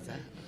What's that?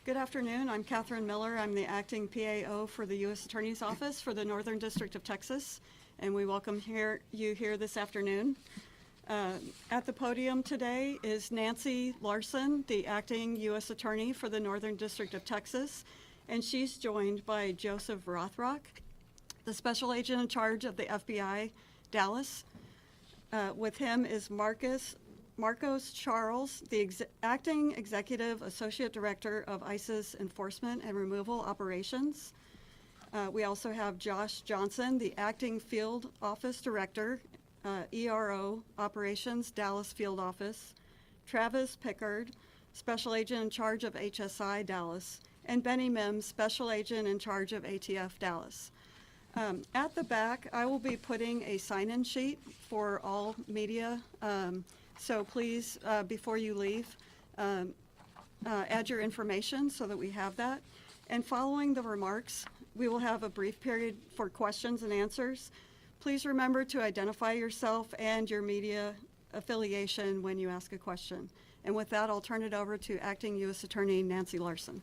Good afternoon. I'm Catherine Miller. I'm the acting PAO for the U.S. Attorney's Office for the Northern District of Texas, and we welcome you here this afternoon. At the podium today is Nancy Larson, the acting U.S. Attorney for the Northern District of Texas, and she's joined by Joseph Rothrock, the Special Agent in charge of the FBI, Dallas. With him is Marcos Charles, the Acting Executive Associate Director of ISIS Enforcement and Removal Operations. We also have Josh Johnson, the Acting Field Office Director, ERO Operations, Dallas Field Office. Travis Pickard, Special Agent in charge of HSI, Dallas. And Benny Mims, Special Agent in charge of ATF, Dallas. At the back, I will be putting a sign-in sheet for all media. So please, before you leave, add your information so that we have that. And following the remarks, we will have a brief period for questions and answers. Please remember to identify yourself and your media affiliation when you ask a question. And with that, I'll turn it over to Acting U.S. Attorney Nancy Larson.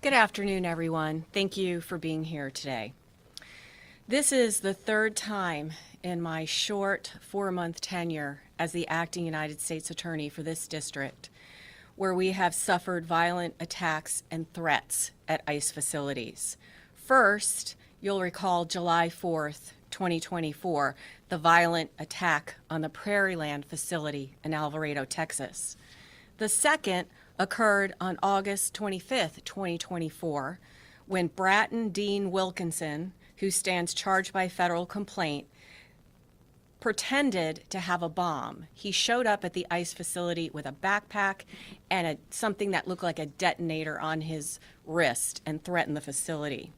Good afternoon, everyone. Thank you for being here today. This is the third time in my short 4-month tenure as the acting United States Attorney for this district where we have suffered violent attacks and threats at ICE facilities. First, you'll recall July 4th, 2024, the violent attack on the Prairieland facility in Alvarado, Texas. The second occurred on August 25th, 2024, when Bratton Dean Wilkinson, who stands charged by federal complaint, pretended to have a bomb. He showed up at the ICE facility with a backpack and something that looked like a detonator on his wrist and threatened the facility.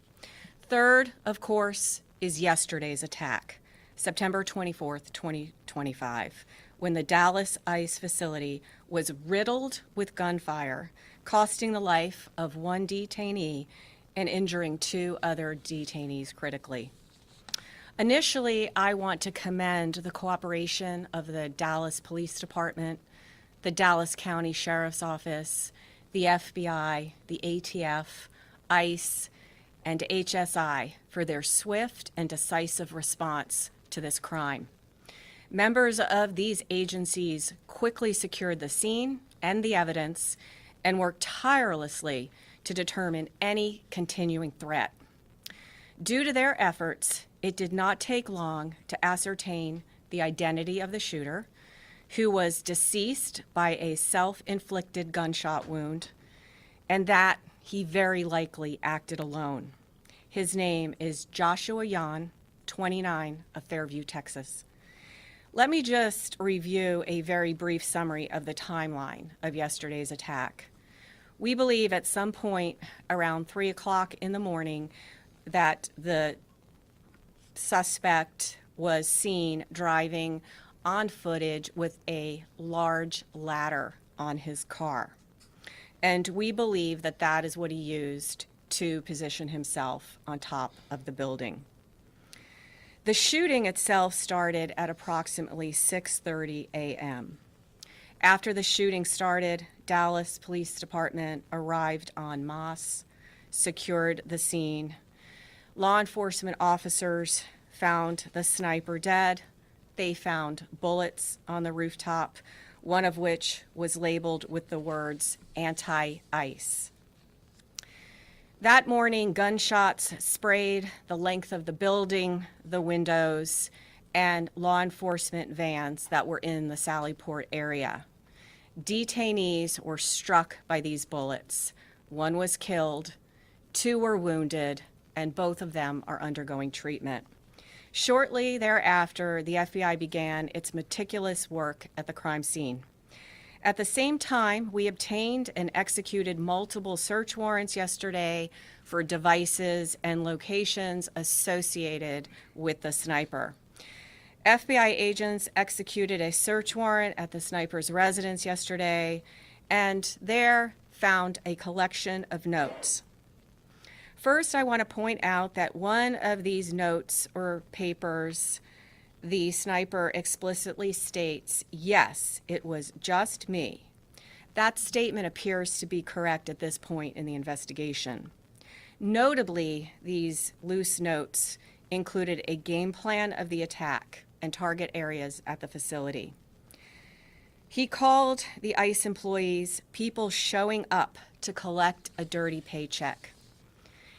Third, of course, is yesterday's attack, September 24th, 2025, when the Dallas ICE facility was riddled with gunfire, costing the life of one detainee and injuring 2 other detainees critically. Initially, I want to commend the cooperation of the Dallas Police Department, the Dallas County Sheriff's Office, the FBI, the ATF, ICE, and HSI for their swift and decisive response to this crime. Members of these agencies quickly secured the scene and the evidence and worked tirelessly to determine any continuing threat. Due to their efforts, it did not take long to ascertain the identity of the shooter, who was deceased by a self-inflicted gunshot wound, and that he very likely acted alone. His name is Joshua Yan, 29, of Fairview, Texas. Let me just review a very brief summary of the timeline of yesterday's attack. We believe at some point around 3 o'clock in the morning that the suspect was seen driving on footage with a large ladder on his car. And we believe that that is what he used to position himself on top of the building. The shooting itself started at approximately 6:30 a.m. After the shooting started, Dallas Police Department arrived en masse, secured the scene. Law enforcement officers found the sniper dead. They found bullets on the rooftop, one of which was labeled with the words anti-ICE. That morning, gunshots sprayed the length of the building, the windows, and law enforcement vans that were in the Sallyport area. Detainees were struck by these bullets. 1 was killed, 2 were wounded, and both of them are undergoing treatment. Shortly thereafter, the FBI began its meticulous work at the crime scene. At the same time, we obtained and executed multiple search warrants yesterday for devices and locations associated with the sniper. FBI agents executed a search warrant at the sniper's residence yesterday, and there found a collection of notes. First, I want to point out that one of these notes or papers the sniper explicitly states, "Yes, it was just me." That statement appears to be correct at this point in the investigation. Notably, these loose notes included a game plan of the attack and target areas at the facility. He called the ICE employees people showing up to collect a dirty paycheck.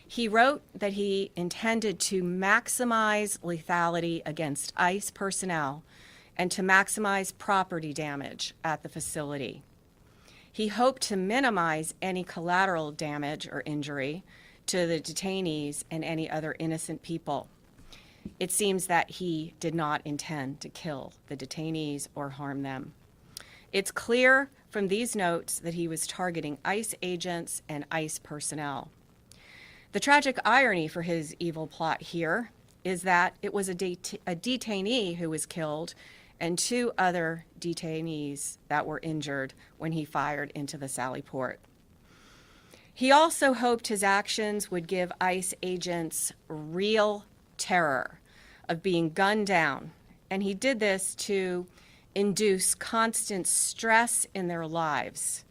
He wrote that he intended to maximize lethality against ICE personnel and to maximize property damage at the facility. He hoped to minimize any collateral damage or injury to the detainees and any other innocent people. It seems that he did not intend to kill the detainees or harm them. It's clear from these notes that he was targeting ICE agents and ICE personnel. The tragic irony for his evil plot here is that it was a detainee who was killed and 2 other detainees that were injured when he fired into the Sally Port. He also hoped his actions would give ICE agents real terror of being gunned down, and he did this to induce constant stress in their lives.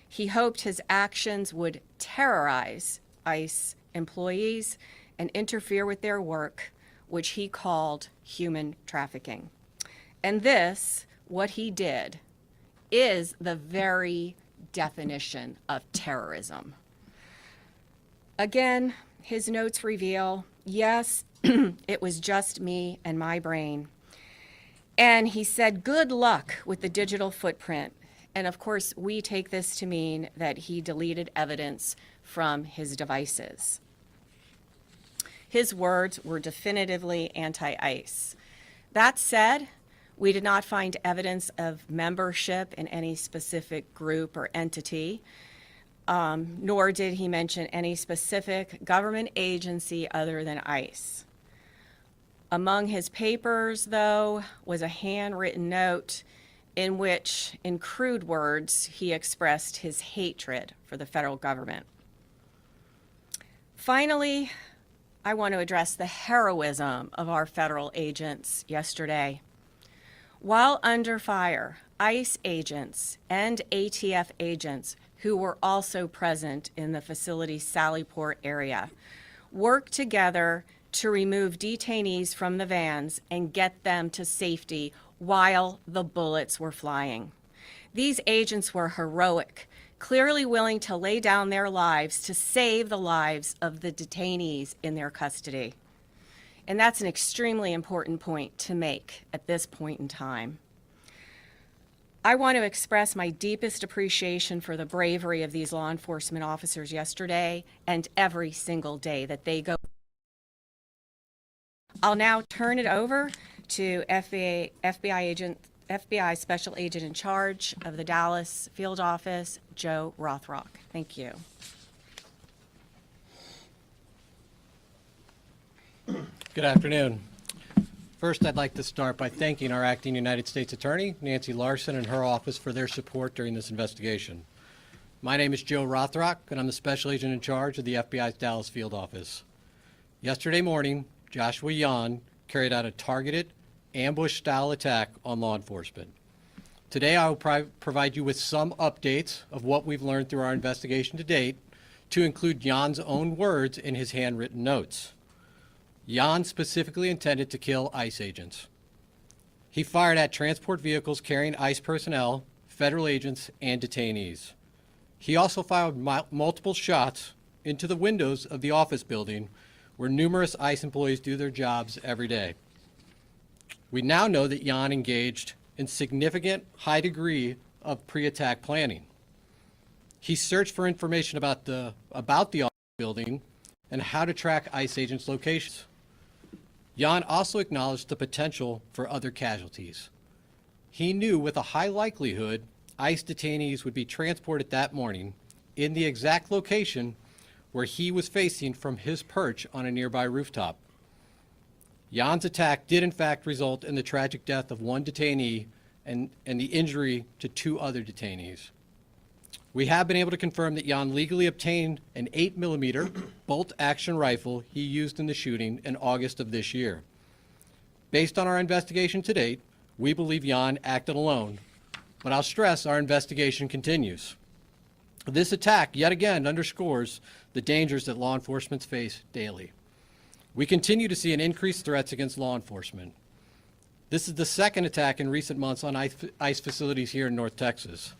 He hoped his actions would terrorize ICE employees and interfere with their work, which he called human trafficking. And this, what he did, is the very definition of terrorism. Again, his notes reveal, yes, it was just me and my brain. And he said, good luck with the digital footprint. And of course, we take this to mean that he deleted evidence from his devices. His words were definitively anti-ICE. That said, we did not find evidence of membership in any specific group or entity, nor did he mention any specific government agency other than ICE. Among his papers, though, was a handwritten note in which, in crude words, he expressed his hatred for the federal government. Finally, I want to address the heroism of our federal agents yesterday. While under fire, ICE agents and ATF agents who were also present in the facility's Sally Port area worked together to remove detainees from the vans and get them to safety while the bullets were flying. These agents were heroic, clearly willing to lay down their lives to save the lives of the detainees in their custody. And that's an extremely important point to make at this point in time. I want to express my deepest appreciation for the bravery of these law enforcement officers yesterday and every single day that they go. I'll now turn it over to FBI Special Agent in charge of the Dallas Field Office, Joe Rothrock. Thank you. Good afternoon. First, I'd like to start by thanking our acting United States Attorney, Nancy Larson, and her office for their support during this investigation. My name is Joe Rothrock, and I'm the Special Agent in charge of the FBI's Dallas Field Office. Yesterday morning, Joshua Yan carried out a targeted, ambush-style attack on law enforcement. Today, I will provide you with some updates of what we've learned through our investigation to date, to include Yan's own words in his handwritten notes. Yan specifically intended to kill ICE agents. He fired at transport vehicles carrying ICE personnel, federal agents, and detainees. He also fired multiple shots into the windows of the office building where numerous ICE employees do their jobs every day. We now know that Yan engaged in significant high degree of pre-attack planning. He searched for information about the office building and how to track ICE agents' locations. Yan also acknowledged the potential for other casualties. He knew with a high likelihood ICE detainees would be transported that morning in the exact location where he was facing from his perch on a nearby rooftop. Yan's attack did in fact result in the tragic death of one detainee and the injury to 2 other detainees. We have been able to confirm that Yan legally obtained an 8mm bolt-action rifle he used in the shooting in August of this year. Based on our investigation to date, we believe Jan acted alone, but I'll stress our investigation continues. This attack yet again underscores the dangers that law enforcement face daily. We continue to see an increased threats against law enforcement. This is the second attack in recent months on ICE facilities here in North Texas.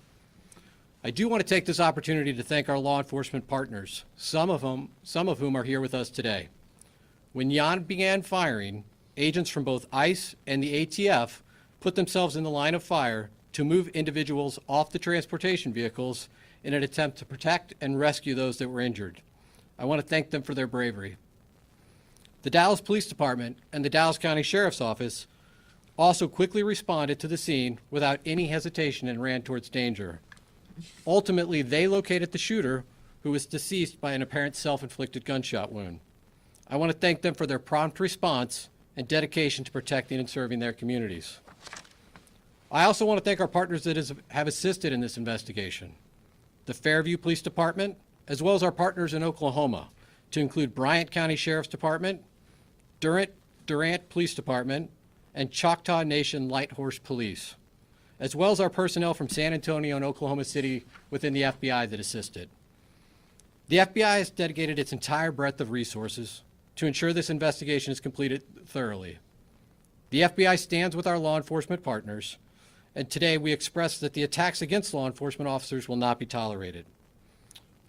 I do want to take this opportunity to thank our law enforcement partners, some of whom are here with us today. When Jan began firing, agents from both ICE and the ATF put themselves in the line of fire to move individuals off the transportation vehicles in an attempt to protect and rescue those that were injured. I want to thank them for their bravery. The Dallas Police Department and the Dallas County Sheriff's Office also quickly responded to the scene without any hesitation and ran towards danger. Ultimately, they located the shooter, who was deceased by an apparent self-inflicted gunshot wound. I want to thank them for their prompt response and dedication to protecting and serving their communities. I also want to thank our partners that have assisted in this investigation. The Fairview Police Department, as well as our partners in Oklahoma, to include Bryant County Sheriff's Department, Durant Police Department, and Choctaw Nation Light Horse Police, as well as our personnel from San Antonio and Oklahoma City within the FBI that assisted. The FBI has dedicated its entire breadth of resources to ensure this investigation is completed thoroughly. The FBI stands with our law enforcement partners, and today we express that the attacks against law enforcement officers will not be tolerated.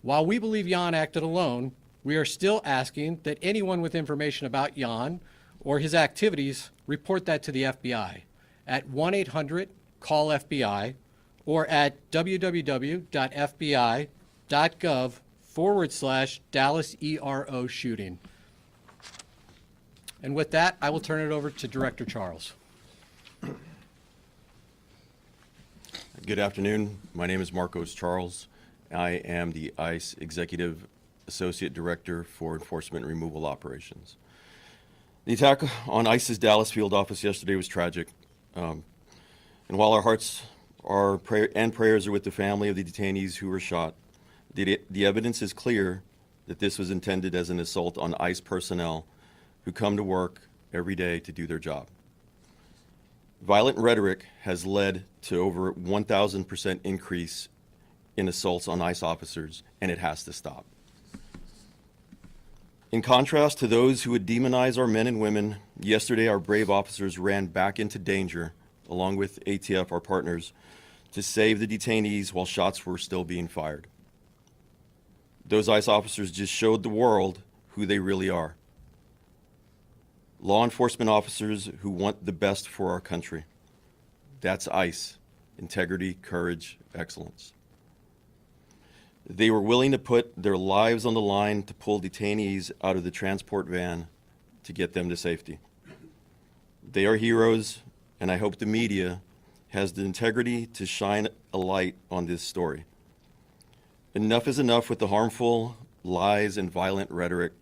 While we believe Jan acted alone, we are still asking that anyone with information about Jan or his activities report that to the FBI at 1-800-CALL-FBI or at www.fbi.gov/Dallas ERO shooting. And with that, I will turn it over to Director Charles. Good afternoon. My name is Marcos Charles. I am the ICE Executive Associate Director for Enforcement and Removal Operations. The attack on ICE's Dallas field office yesterday was tragic. And while our hearts and prayers are with the family of the detainees who were shot, the evidence is clear that this was intended as an assault on ICE personnel who come to work every day to do their job. Violent rhetoric has led to over 1,000% increase in assaults on ICE officers, and it has to stop. In contrast to those who would demonize our men and women, yesterday our brave officers ran back into danger, along with ATF, our partners, to save the detainees while shots were still being fired. Those ICE officers just showed the world who they really are. Law enforcement officers who want the best for our country. That's ICE. Integrity, courage, excellence. They were willing to put their lives on the line to pull detainees out of the transport van to get them to safety. They are heroes, and I hope the media has the integrity to shine a light on this story. Enough is enough with the harmful lies and violent rhetoric.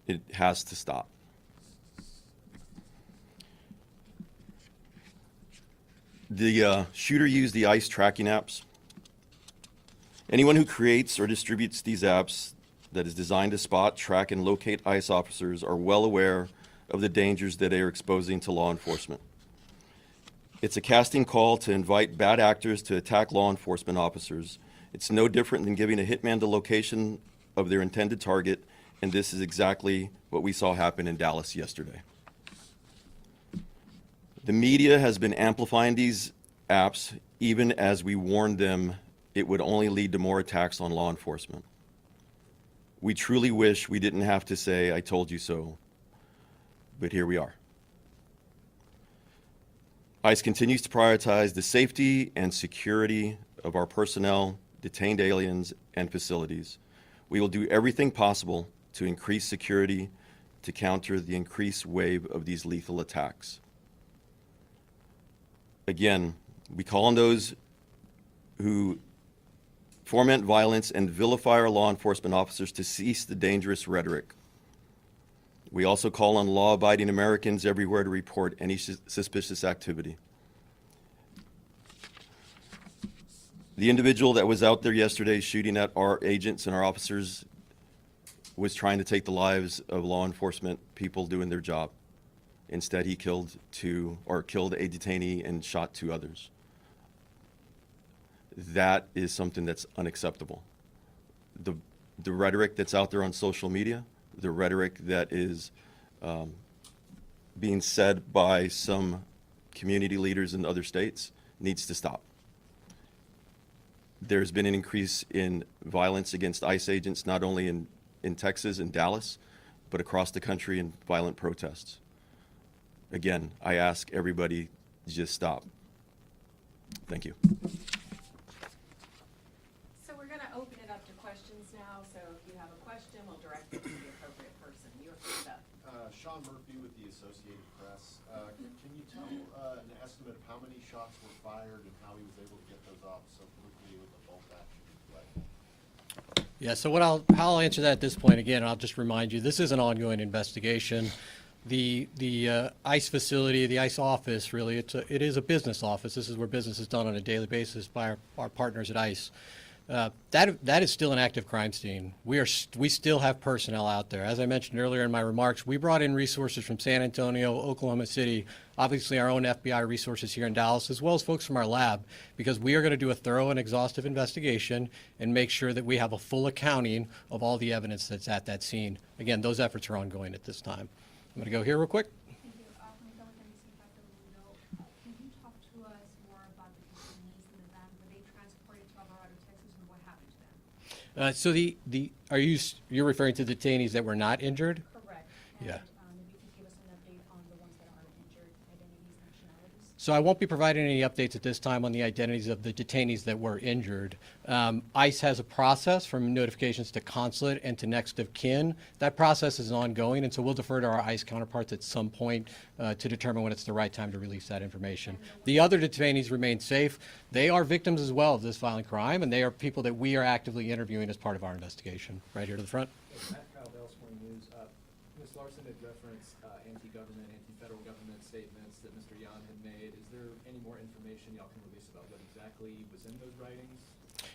It has to stop. The shooter used the ICE tracking apps. Anyone who creates or distributes these apps that is designed to spot, track, and locate ICE officers are well aware of the dangers that they are exposing to law enforcement. It's a casting call to invite bad actors to attack law enforcement officers. It's no different than giving a hitman the location of their intended target, and this is exactly what we saw happen in Dallas yesterday. The media has been amplifying these apps even as we warned them it would only lead to more attacks on law enforcement. We truly wish we didn't have to say, "I told you so," but here we are. ICE continues to prioritize the safety and security of our personnel, detained aliens, and facilities. We will do everything possible to increase security to counter the increased wave of these lethal attacks. Again, we call on those who foment violence and vilify our law enforcement officers to cease the dangerous rhetoric. We also call on law-abiding Americans everywhere to report any suspicious activity. The individual that was out there yesterday shooting at our agents and our officers was trying to take the lives of law enforcement people doing their job. Instead, he killed a detainee and shot 2 others. That is something that's unacceptable. The rhetoric that's out there on social media, the rhetoric that is being said by some community leaders in other states needs to stop. There's been an increase in violence against ICE agents, not only in Texas and Dallas, but across the country in violent protests. Again, I ask everybody to just stop. Thank you. So we're going to open it up to questions now. So if you have a question, we'll direct it to the appropriate person. You're first up. Sean Murphy with the Associated Press. Can you tell an estimate of how many shots were fired and how he was able to get those off so quickly with a bolt action rifle? Yeah, so how I'll answer that at this point, again, I'll just remind you, this is an ongoing investigation. The ICE facility, the ICE office, really, it is a business office. This is where business is done on a daily basis by our partners at ICE. That is still an active crime scene. We still have personnel out there. As I mentioned earlier in my remarks, we brought in resources from San Antonio, Oklahoma City, obviously our own FBI resources here in Dallas, as well as folks from our lab, because we are going to do a thorough and exhaustive investigation and make sure that we have a full accounting of all the evidence that's at that scene. Again, those efforts are ongoing at this time. I'm going to go here real quick. Thank you. From the NBC Factor Window, can you talk to us more about the detainees in the van? Were they transported to Alvarado, Texas, and what happened to them? So you're referring to detainees that were not injured? Correct. Yeah. And if you could give us an update on the ones that are injured, identities, nationalities. So I won't be providing any updates at this time on the identities of the detainees that were injured. ICE has a process from notifications to consulate and to next of kin. That process is ongoing, and so we'll defer to our ICE counterparts at some point to determine when it's the right time to release that information. The other detainees remain safe. They are victims as well of this violent crime, and they are people that we are actively interviewing as part of our investigation. Right here to the front. Matt Kyle, Dallas Morning News. Ms. Larson had referenced anti-government, anti-federal government statements that Mr. Yan had made. Is there any more information y'all can release about what exactly was in those writings?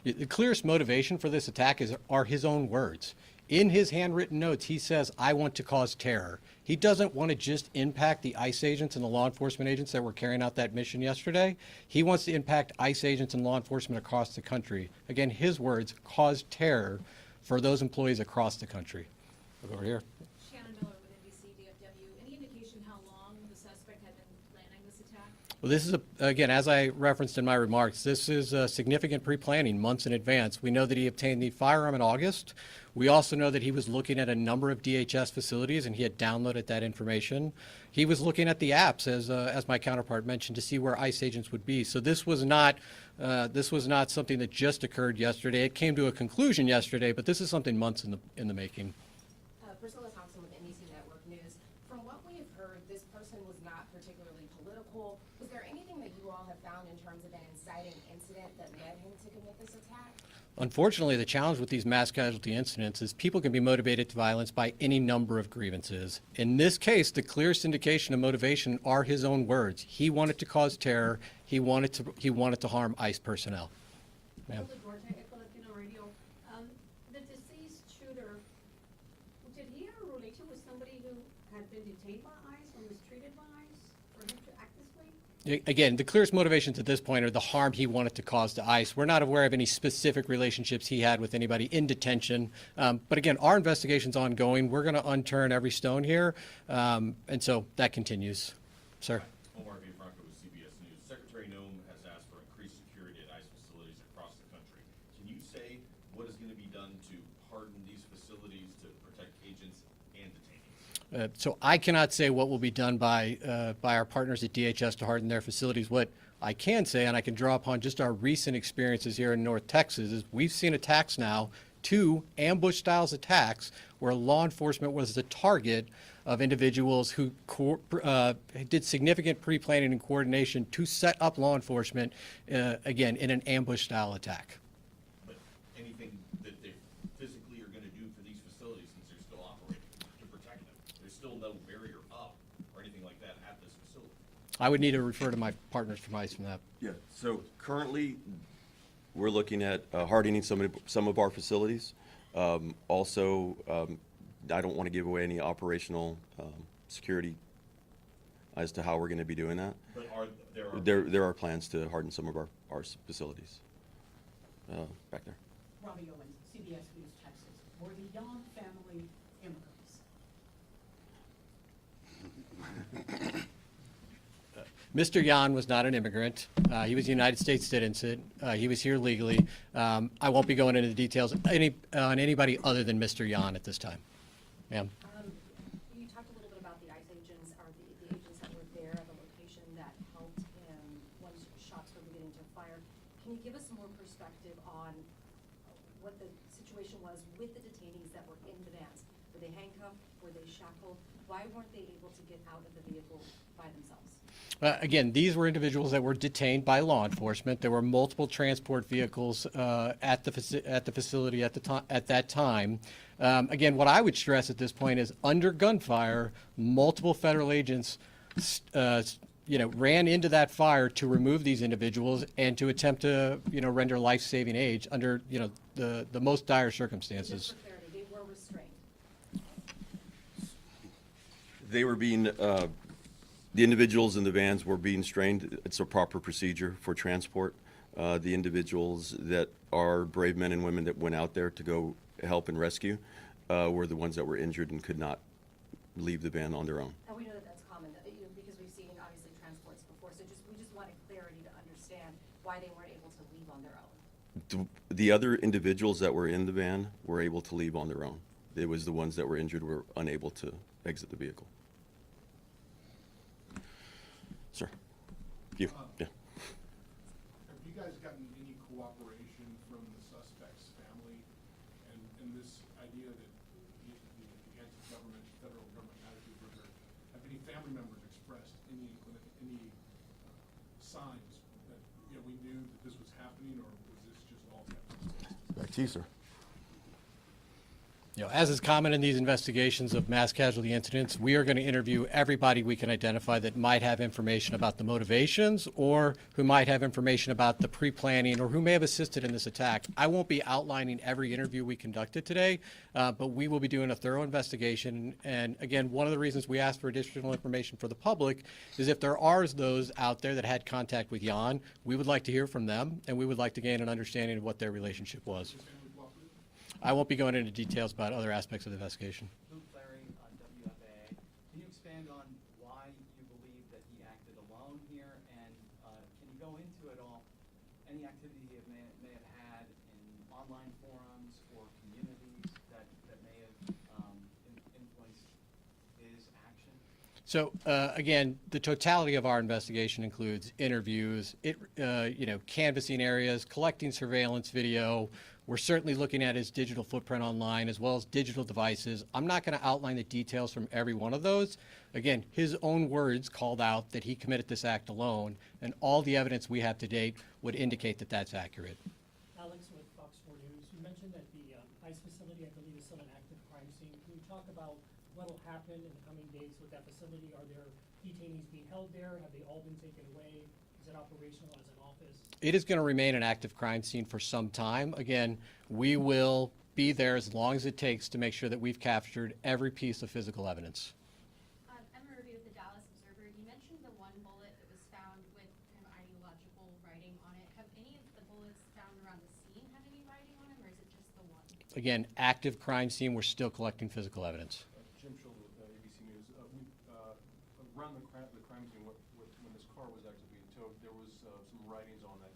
The clearest motivation for this attack are his own words. In his handwritten notes, he says, "I want to cause terror." He doesn't want to just impact the ICE agents and the law enforcement agents that were carrying out that mission yesterday. He wants to impact ICE agents and law enforcement across the country. Again, his words, cause terror for those employees across the country. Look over here. Shannon Miller with NBC DFW. Any indication how long the suspect had been planning this attack? Well, this is, again, as I referenced in my remarks, this is significant pre-planning months in advance. We know that he obtained the firearm in August. We also know that he was looking at a number of DHS facilities, and he had downloaded that information. He was looking at the apps, as my counterpart mentioned, to see where ICE agents would be. So this was not something that just occurred yesterday. It came to a conclusion yesterday, but this is something months in the making. Priscilla Thompson with NBC Network News. From what we have heard, this person was not particularly political. Was there anything that you all have found in terms of an inciting incident that led him to commit this attack? Unfortunately, the challenge with these mass casualty incidents is people can be motivated to violence by any number of grievances. In this case, the clearest indication of motivation are his own words. He wanted to cause terror. He wanted to harm ICE personnel. Ma'am. Echo Latino Radio. The deceased shooter, did he have a relation with somebody who had been detained by ICE or mistreated by ICE for him to act this way? Again, the clearest motivations at this point are the harm he wanted to cause to ICE. We're not aware of any specific relationships he had with anybody in detention. But again, our investigation's ongoing. We're going to unturn every stone here. And so that continues. Sir. Omar V. Franco with CBS News. Secretary Noem has asked for increased security at ICE facilities across the country. Can you say what is going to be done to harden these facilities to protect agents and detainees? So I cannot say what will be done by our partners at DHS to harden their facilities. What I can say, and I can draw upon just our recent experiences here in North Texas, is we've seen attacks now, 2 ambush-style attacks, where law enforcement was the target of individuals who did significant pre-planning and coordination to set up law enforcement, again, in an ambush-style attack. But anything that they physically are going to do for these facilities since they're still operating to protect them? There's still no barrier up or anything like that at this facility. I would need to refer to my partners from ICE from that. Yeah, so currently, we're looking at hardening some of our facilities. Also, I don't want to give away any operational security as to how we're going to be doing that. But are There are plans to harden some of our facilities. Back there. Robbie Owens, CBS News, Texas. Were the Young family immigrants? Mr. Yan was not an immigrant. He was a United States citizen. He was here legally. I won't be going into the details on anybody other than Mr. Yan at this time. Ma'am? You talked a little bit about the ICE agents, or the agents that were there at the location that helped him when shots were beginning to fire. Can you give us more perspective on what the situation was with the detainees that were in the vans? Were they handcuffed? Were they shackled? Why weren't they able to get out of the vehicle by themselves? Again, these were individuals that were detained by law enforcement. There were multiple transport vehicles at the facility at that time. Again, what I would stress at this point is under gunfire, multiple federal agents, ran into that fire to remove these individuals and to attempt to, render life-saving aid under, the most dire Just circumstances. for clarity, they were restrained. They were being, the individuals in the vans were being strained. It's a proper procedure for transport. The individuals that are brave men and women that went out there to go help and rescue were the ones that were injured and could not leave the van on their own. And we know that that's common, because we've seen obviously transports before, so we just wanted clarity to understand why they weren't able to leave on their own. The other individuals that were in the van were able to leave on their own. It was the ones that were injured were unable to exit the vehicle. Sir, you, yeah. Have you guys gotten any cooperation from the suspect's family and this idea that the anti-government, federal government attitude were there? Have any family members expressed any signs that, we knew that this was happening, or was this just all kept? Back to you, sir. As is common in these investigations of mass casualty incidents, we are going to interview everybody we can identify that might have information about the motivations or who might have information about the pre-planning or who may have assisted in this attack. I won't be outlining every interview we conducted today, but we will be doing a thorough investigation. And again, one of the reasons we asked for additional information for the public is if there are those out there that had contact with Jan, we would like to hear from them, and we would like to gain an understanding of what their relationship was. I won't be going into details about other aspects of the investigation. Luke Larry on WFAA. Can you expand on why you believe that he acted alone here? And can you go into it all, any activity he may have had in online forums or communities that may have influenced his action? So again, the totality of our investigation includes interviews, canvassing areas, collecting surveillance video. We're certainly looking at his digital footprint online as well as digital devices. I'm not going to outline the details from every one of those. Again, his own words called out that he committed this act alone, and all the evidence we have to date would indicate that that's accurate. Alex with Fox 4 News. You mentioned that the ICE facility, I believe, is still an active crime scene. Can you talk about what will happen in the coming days with that facility? Are there detainees being held there? Have they all been taken away? Is it operational as an office? It is going to remain an active crime scene for some time. Again, we will be there as long as it takes to make sure that we've captured every piece of physical evidence. Emma Ruby with the Dallas Observer. You mentioned the one bullet that was found with kind of ideological writing on it. Have any of the bullets found around the scene had any writing on them, or is it just the one? Again, active crime scene, we're still collecting physical evidence. Jim Schultz with ABC News. Around the crime scene, when this car was actually being towed, there was some writings on that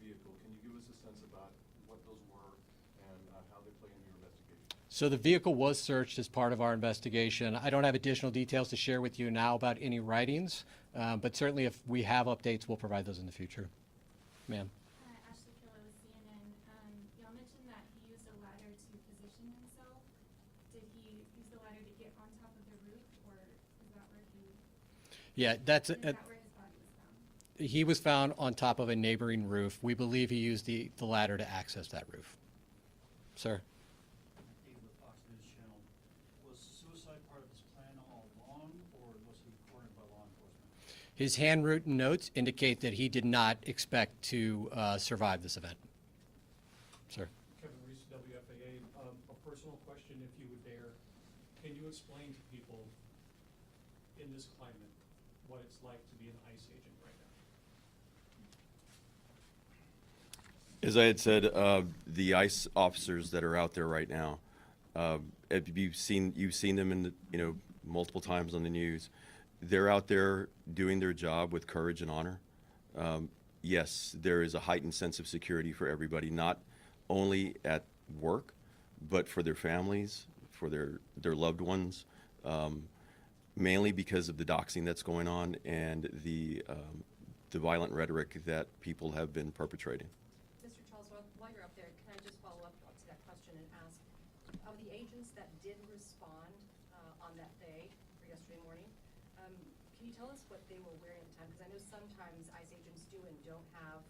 vehicle. Can you give us a sense about what those were and how they play into your investigation? So the vehicle was searched as part of our investigation. I don't have additional details to share with you now about any writings, but certainly if we have updates, we'll provide those in the future. Ma'am. Ashley Killa with CNN. Y'all mentioned that he used a ladder to position himself. Did he use the ladder to get on top of the roof, or is that where he? Yeah, Is that where his body was found? he was found on top of a neighboring roof. We believe he used the ladder to access that roof. Sir? Dave with Fox News Channel. Was suicide part of his plan all along, or was he cornered by law enforcement? His handwritten notes indicate that he did not expect to survive this event. Sir? Kevin Reese, WFAA. A personal question, if you would dare. Can you explain to people in this climate, what it's like to be an ICE agent right now? As I had said, the ICE officers that are out there right now, if you've seen them in the, multiple times on the news. They're out there doing their job with courage and honor. Yes, there is a heightened sense of security for everybody, not only at work, but for their families, for their loved ones, mainly because of the doxing that's going on and the violent rhetoric that people have been perpetrating. Mr. Charles, while you're up there, can I just follow up to that question and ask, of the agents that did respond on that day, or yesterday morning, can you tell us what they were wearing at the time? Because I know sometimes ICE agents do and don't have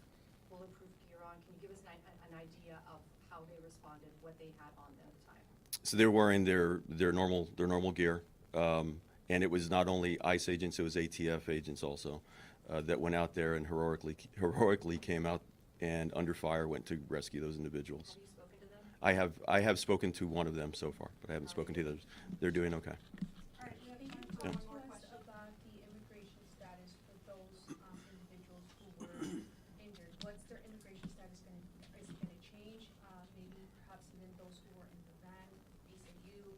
bulletproof gear on. Can you give us an idea of how they responded, what they had on them at the time? So they're wearing their normal gear, and it was not only ICE agents; it was ATF agents also that went out there and heroically came out and under fire went to rescue those individuals. Have you spoken to them? I have spoken to one of them so far, but I haven't spoken to the others. They're doing okay. All right, we have time for one more question about the immigration status for those individuals who were injured. What's their immigration status is it gonna change? Maybe perhaps even those who were in the van, ACLU?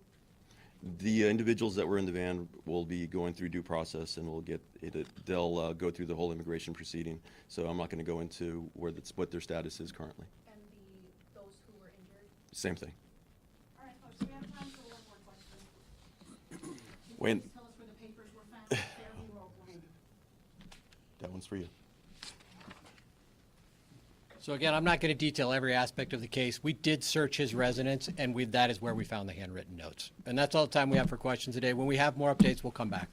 The individuals that were in the van will be going through due process, and they'll go through the whole immigration proceeding. So I'm not going to go into what their status is currently. And those who were injured? Same thing. All right, folks, we have time for one more question. Can Wait. you please tell us where the papers were found? Fairview or Oklahoma? That one's for you. So again, I'm not going to detail every aspect of the case. We did search his residence, and that is where we found the handwritten notes. And that's all the time we have for questions today. When we have more updates, we'll come back.